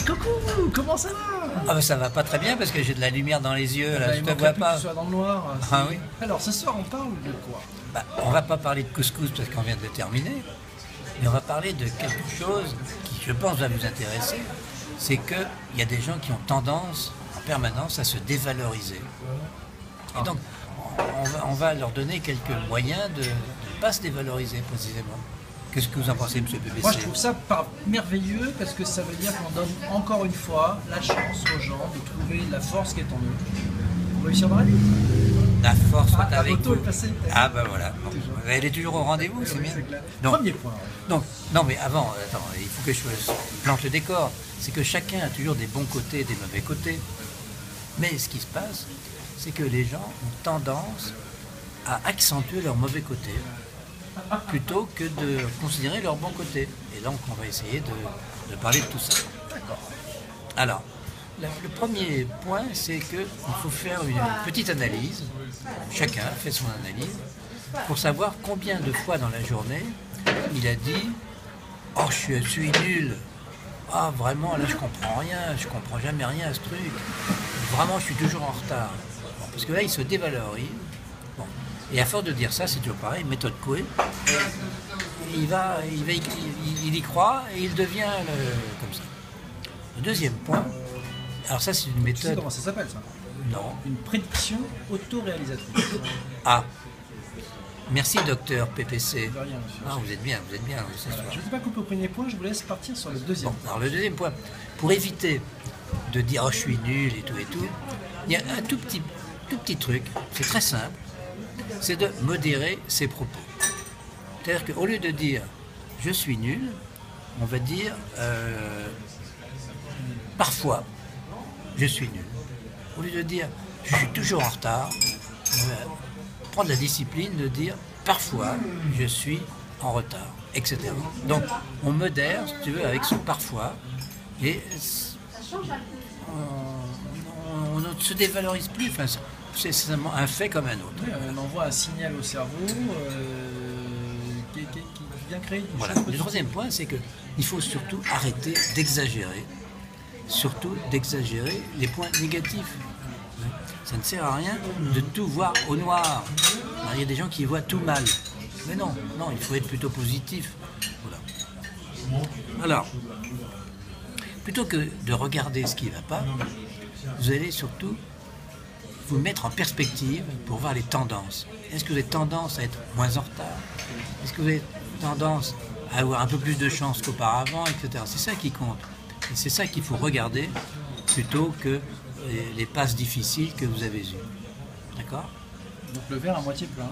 Coucou, comment ça va? Ah ben ça va pas très bien parce que j'ai de la lumière dans les yeux, là, je Il te manquerait vois plus pas. que tu sois dans le noir. Ah oui. Alors ce soir on parle de quoi? Bah, on va pas parler de couscous parce qu'on vient de le terminer, mais on va parler de quelque chose qui, je pense, va vous intéresser. C'est qu'il y a des gens qui ont tendance en permanence à se dévaloriser. Et donc, on va leur donner quelques moyens de ne pas se dévaloriser précisément. Qu'est-ce que vous en pensez, monsieur PPC? Moi je trouve ça merveilleux parce que ça veut dire qu'on donne encore une fois la chance aux gens de trouver la force qui est en eux pour réussir dans la vie. La force soit La avec moto vous. est passée. Ah ben voilà. Bon. Elle est toujours au rendez-vous, c'est bien. Donc, Premier point. donc, non mais avant, attends, il faut que je plante le décor. C'est que chacun a toujours des bons côtés et des mauvais côtés. Mais ce qui se passe, c'est que les gens ont tendance à accentuer leurs mauvais côtés plutôt que de considérer leurs bons côtés. Et donc on va essayer de parler de tout ça. Alors, le premier point, c'est qu'il faut faire une petite analyse. Chacun fait son analyse pour savoir combien de fois dans la journée il a dit « Oh, je suis nul. Ah, vraiment, là, je comprends rien. Je comprends jamais rien à ce truc. Vraiment, je suis toujours en retard. » Bon, parce que là, il se dévalorise. Bon. Et à force de dire ça, c'est toujours pareil, méthode Coué. Il y croit et il devient comme ça. Le deuxième point, alors ça, c'est une Tu sais méthode... comment ça s'appelle ça? Non. Une prédiction auto-réalisatrice. Ah. Merci, docteur PPC. De rien, monsieur. Ah, vous êtes bien ce soir. Je ne vais pas couper au premier point, je vous laisse partir sur le deuxième. Bon, alors le deuxième point, pour éviter de dire « Oh, je suis nul » et tout, il y a un tout petit truc, c'est très simple, c'est de modérer ses propos. C'est-à-dire qu'au lieu de dire « je suis nul », on va dire « parfois, je suis nul ». Au lieu de dire « je suis toujours en retard », on va prendre la discipline de dire « parfois, je suis en retard », etc. Donc, on modère, si tu veux, avec ce « parfois », et on ne se dévalorise plus. Enfin, c'est seulement un fait comme un autre. Oui, on envoie un signal au cerveau qui vient créer une Voilà. chose Le troisième point, c'est qu'il faut surtout arrêter d'exagérer. Surtout d'exagérer les points négatifs. Ça ne sert à rien de tout voir au noir. Il y a des gens qui voient tout mal. Mais non, il faut être plutôt positif. Voilà. Alors, plutôt que de regarder ce qui ne va pas, vous allez surtout vous mettre en perspective pour voir les tendances. Est-ce que vous avez tendance à être moins en retard? Est-ce que vous avez tendance à avoir un peu plus de chance qu'auparavant, etc. C'est ça qui compte. Et c'est ça qu'il faut regarder plutôt que les passes difficiles que vous avez eues. D'accord? Donc le verre à moitié plein.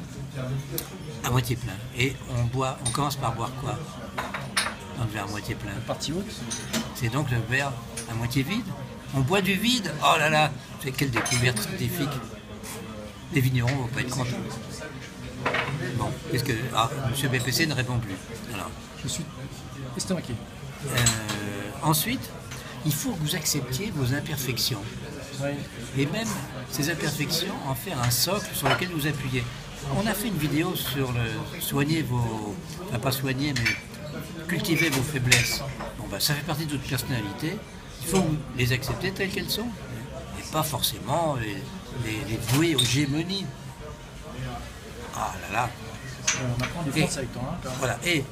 À moitié plein. Et on commence par boire quoi dans le verre à moitié plein? La partie haute. C'est donc le verre à moitié vide. On boit du vide. Oh là là, c'est quelle découverte scientifique. Les vignerons ne vont pas être contents. Bon, qu'est-ce que... Ah, M. BPC ne répond plus. Alors, Je suis estomaqué. ensuite, il faut que vous acceptiez vos imperfections. Oui. Et même ces imperfections, en faire un socle sur lequel vous appuyez. On a fait une vidéo sur le soigner vos... Enfin, pas soigner, mais cultiver vos faiblesses. Bon, ben, ça fait partie de votre personnalité. Il faut les accepter telles qu'elles sont. Et pas forcément les vouer aux gémonies. Ah là là. On apprend du français avec toi. Hein, quand même. Voilà. Et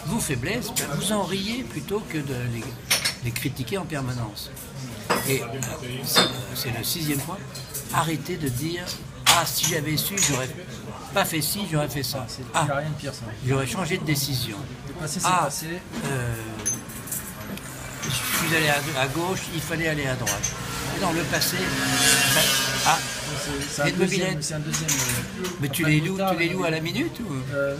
vos faiblesses, ben, vous en riez plutôt que de les critiquer en permanence. Et alors, c'est le sixième point. Arrêtez de dire « Ah, si j'avais su, j'aurais pas fait ci, j'aurais fait ça. Il n'y a rien de pire ça. J'aurais changé de décision. Le passé c'est Ah, passé. Je suis allé à gauche, il fallait aller à droite. Et dans le passé, C'est un une deuxième. mobilette. C'est un deuxième Mais tu les loues à la minute ou...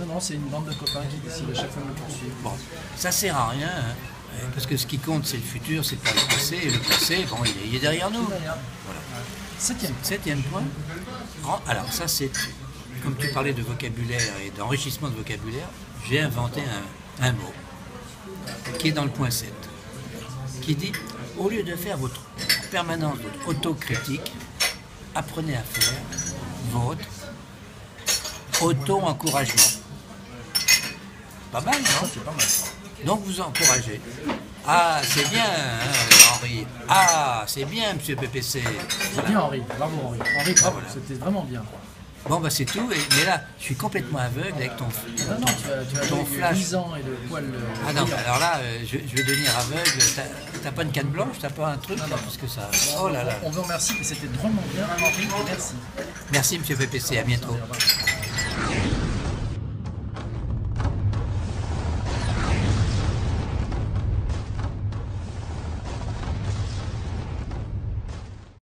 non, c'est une bande de copains qui décident à chaque fois de me poursuivre. Bon, ça sert à rien, hein, parce que ce qui compte c'est le futur, c'est pas le passé. Et le passé, bon, il est derrière nous. Voilà. Septième point. Alors ça c'est, comme tu parlais de vocabulaire et d'enrichissement de vocabulaire, j'ai inventé un mot qui est dans le point 7, qui dit, au lieu de faire votre permanence, votre autocritique, apprenez à faire votre auto-encouragement. Pas mal, non? C'est pas mal. Donc vous encouragez. Ah, c'est bien, hein, Henri. Ah, c'est bien, monsieur PPC. C'est bien Henri, bravo Henri. Henri, bravo, Voilà. c'était vraiment bien. Bon, bah c'est tout. Mais là, je suis complètement aveugle avec ton Non, tu as ton le flash. luisant et le poil. Ah non, brillant. alors là, je vais devenir aveugle. T'as pas une canne blanche, t'as pas un truc là, parce que ça. Oh là là. On vous remercie, mais c'était drôlement bien. Henri, merci. Merci, monsieur PPC. À bientôt. Au revoir.